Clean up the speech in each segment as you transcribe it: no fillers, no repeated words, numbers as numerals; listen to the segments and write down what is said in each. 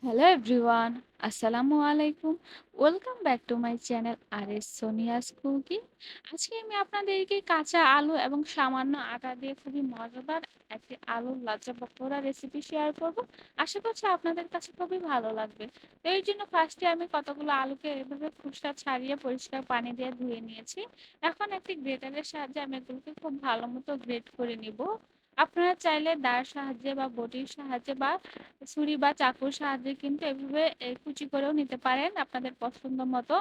Hello everyone, Assalamu alaikum. Welcome back to my channel R S Sonia's cooking. আজকে আমি আপনাদেরকে কাঁচা আলু এবং সামান্য আটা দিয়ে খুবই মজাদার একটি আলুর লাচ্ছা পকোড়া রেসিপি শেয়ার করব। আশা করছি আপনাদের কাছে খুবই ভালো লাগবে। তো এই জন্য ফার্স্টে আমি কতগুলো আলুকে এভাবে খোসা ছাড়িয়ে পরিষ্কার পানি দিয়ে ধুয়ে নিয়েছি। এখন একটি গ্রেটারের সাহায্যে আমি এগুলোকে খুব ভালো মতো গ্রেট করে নিব। আপনারা চাইলে দাঁড় সাহায্যে বা বটির সাহায্যে বা ছুরি বা চাকুর সাহায্যে কিন্তু এভাবে কুচি করেও নিতে পারেন আপনাদের পছন্দ মতো।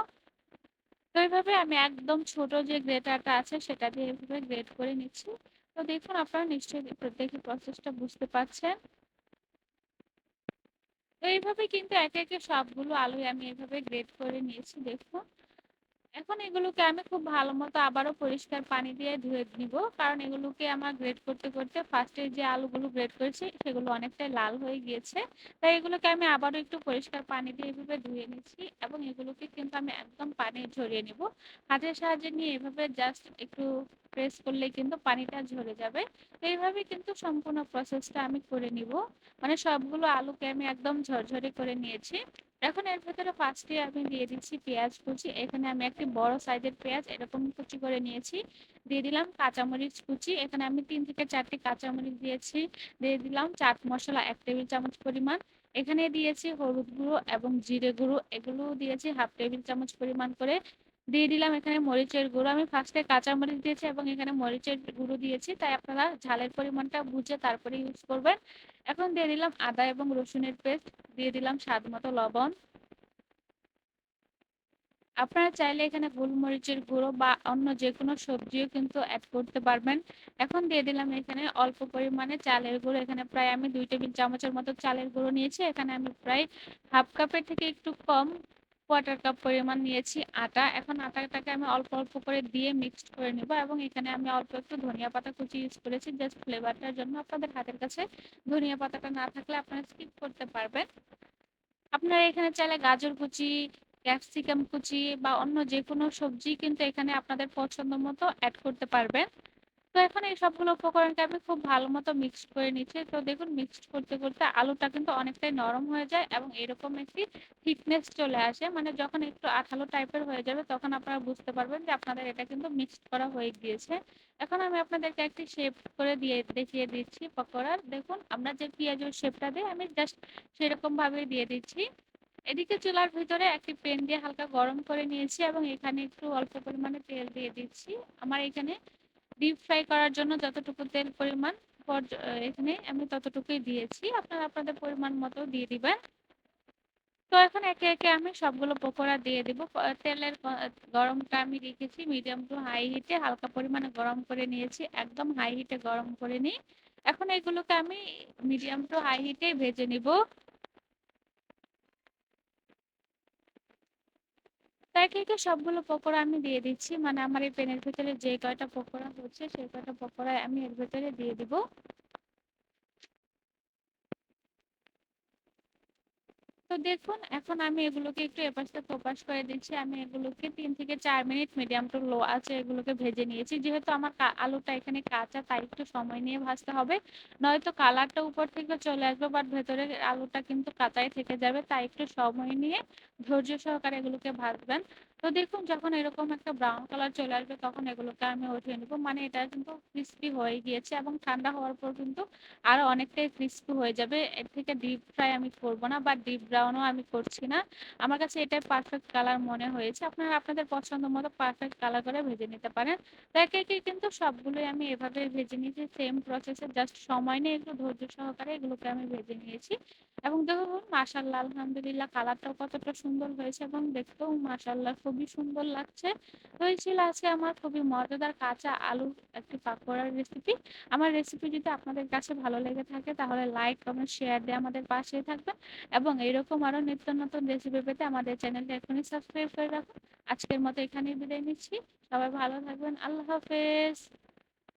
তো এইভাবে আমি একদম ছোট যে গ্রেটারটা আছে সেটা দিয়ে এভাবে গ্রেট করে নিচ্ছি। তো দেখুন আপনারা নিশ্চয়ই দেখে প্রসেসটা বুঝতে পারছেন। তো এইভাবে কিন্তু একে একে সবগুলো আলুই আমি এভাবে গ্রেট করে নিয়েছি দেখুন। এখন এগুলোকে আমি খুব ভালো মতো আবারও পরিষ্কার পানি দিয়ে ধুয়ে নিব, কারণ এগুলোকে আমার গ্রেট করতে করতে ফার্স্টে যে আলুগুলো গ্রেট করেছি সেগুলো অনেকটাই লাল হয়ে গিয়েছে। তাই এগুলোকে আমি আবারও একটু পরিষ্কার পানি দিয়ে এভাবে ধুয়ে নিচ্ছি এবং এগুলোকে কিন্তু আমি একদম পানি ঝরিয়ে নিব। হাতের সাহায্যে নিয়ে এভাবে জাস্ট একটু প্রেস করলে কিন্তু পানিটা ঝরে যাবে। তো এইভাবে কিন্তু সম্পূর্ণ প্রসেসটা আমি করে নিব। মানে সবগুলো আলুকে আমি একদম ঝরঝরে করে নিয়েছি। এখন এর ভেতরে ফার্স্টে আমি দিয়ে দিচ্ছি পেঁয়াজ কুচি। এখানে আমি একটি বড় সাইজের পেঁয়াজ এরকম কুচি করে নিয়েছি। দিয়ে দিলাম কাঁচামরিচ কুচি। এখানে আমি 3 থেকে 4টি কাঁচামরিচ দিয়েছি। দিয়ে দিলাম চাট মশলা 1 টেবিল চামচ পরিমাণ। এখানে দিয়েছি হলুদ গুঁড়ো এবং জিরে গুঁড়ো, এগুলো দিয়েছি 1/2 টেবিল চামচ পরিমাণ করে। দিয়ে দিলাম এখানে মরিচের গুঁড়ো। আমি ফার্স্টে কাঁচামরিচ দিয়েছি এবং এখানে মরিচের গুঁড়ো দিয়েছি, তাই আপনারা ঝালের পরিমাণটা বুঝে তারপরে ইউজ করবেন। এখন দিয়ে দিলাম আদা এবং রসুনের পেস্ট। দিয়ে দিলাম স্বাদ মতো লবণ। আপনারা চাইলে এখানে গোলমরিচের গুঁড়ো বা অন্য যে কোনো সবজিও কিন্তু অ্যাড করতে পারবেন। এখন দিয়ে দিলাম এখানে অল্প পরিমাণে চালের গুঁড়ো। এখানে প্রায় আমি 2 টেবিল চামচের মতো চালের গুঁড়ো নিয়েছি। এখানে আমি প্রায় হাফ কাপের থেকে একটু কম কোয়ার্টার কাপ পরিমাণ নিয়েছি আটা। এখন আটাটাকে আমি অল্প অল্প করে দিয়ে মিক্সড করে নেব এবং এখানে আমি অল্প একটু ধনিয়া পাতা কুচি ইউজ করেছি জাস্ট ফ্লেভারটার জন্য। আপনাদের হাতের কাছে ধনিয়া পাতাটা না থাকলে আপনারা স্কিপ করতে পারবেন। আপনারা এখানে চাইলে গাজর কুচি, ক্যাপসিকাম কুচি বা অন্য যে কোনো সবজি কিন্তু এখানে আপনাদের পছন্দ মতো অ্যাড করতে পারবেন। তো এখন এই সবগুলো উপকরণকে আমি খুব ভালো মতো মিক্সড করে নিচ্ছি। তো দেখুন মিক্সড করতে করতে আলুটা কিন্তু অনেকটাই নরম হয়ে যায় এবং এরকম একটি থিকনেস চলে আসে। মানে যখন একটু আঠালো টাইপের হয়ে যাবে তখন আপনারা বুঝতে পারবেন যে আপনাদের এটা কিন্তু মিক্সড করা হয়ে গিয়েছে। এখন আমি আপনাদেরকে একটি শেপ করে দিয়ে দেখিয়ে দিচ্ছি পকোড়ার। দেখুন আমরা যে পেঁয়াজের শেপটা দিই আমি জাস্ট সেরকম ভাবে দিয়ে দিচ্ছি। এদিকে চুলার ভিতরে একটি প্যান দিয়ে হালকা গরম করে নিয়েছি এবং এখানে একটু অল্প পরিমাণে তেল দিয়ে দিচ্ছি। আমার এখানে ডিপ ফ্রাই করার জন্য যতটুকু তেল পরিমাণ এখানে আমি ততটুকুই দিয়েছি। আপনারা আপনাদের পরিমাণ মতো দিয়ে দিবেন। তো এখন একে একে আমি সবগুলো পকোড়া দিয়ে দিব। তেলের গরমটা আমি রেখেছি মিডিয়াম টু হাই হিটে, হালকা পরিমাণে গরম করে নিয়েছি, একদম হাই হিটে গরম করে নিই। এখন এগুলোকে আমি মিডিয়াম টু হাই হিটে ভেজে নিব। তো একে একে সবগুলো পকোড়া আমি দিয়ে দিচ্ছি। মানে আমার এই প্যানের ভিতরে যে কয়টা পকোড়া হচ্ছে সেই কয়টা পকোড়া আমি এর ভিতরে দিয়ে দিব। তো দেখুন এখন আমি এগুলোকে একটু এপাশ থেকে ওপাশ করে দিচ্ছি। আমি এগুলোকে 3 থেকে 4 মিনিট মিডিয়াম টু লো আছে এগুলোকে ভেজে নিয়েছি। যেহেতু আমার আলুটা এখানে কাঁচা তাই একটু সময় নিয়ে ভাজতে হবে, নয়তো কালারটা উপর থেকে চলে আসবে বাট ভেতরে আলুটা কিন্তু কাঁচাই থেকে যাবে। তাই একটু সময় নিয়ে ধৈর্য সহকারে এগুলোকে ভাজবেন। তো দেখুন যখন এরকম একটা ব্রাউন কালার চলে আসবে তখন এগুলোকে আমি উঠিয়ে নেবো। মানে এটা কিন্তু ক্রিস্পি হয়ে গিয়েছে এবং ঠান্ডা হওয়ার পর কিন্তু আরো অনেকটাই ক্রিস্পি হয়ে যাবে। এর থেকে ডিপ ফ্রাই আমি করব না বা ডিপ ব্রাউনও আমি করছি না। আমার কাছে এটাই পারফেক্ট কালার মনে হয়েছে। আপনারা আপনাদের পছন্দ মতো পারফেক্ট কালার করে ভেজে নিতে পারেন। তো একে একে কিন্তু সবগুলোই আমি এভাবে ভেজে নিয়েছি সেম প্রসেসে, জাস্ট সময় নিয়ে একটু ধৈর্য সহকারে এগুলোকে আমি ভেজে নিয়েছি। এবং দেখুন মাশাআল্লাহ আলহামদুলিল্লাহ কালারটাও কতটা সুন্দর হয়েছে এবং দেখতেও মাশাআল্লাহ খুবই সুন্দর লাগছে। তো এই ছিল আজকে আমার খুবই মজাদার কাঁচা আলুর একটি পাকোড়ার রেসিপি। আমার রেসিপি যদি আপনাদের কাছে ভালো লেগে থাকে তাহলে লাইক, কমেন্ট, শেয়ার দিয়ে আমাদের পাশেই থাকবেন এবং এরকম আরো নিত্য নতুন রেসিপি পেতে আমাদের চ্যানেলটা এখনই সাবস্ক্রাইব করে রাখুন। আজকের মতো এখানেই বিদায় নিচ্ছি। সবাই ভালো থাকবেন। আল্লাহ হাফেজ।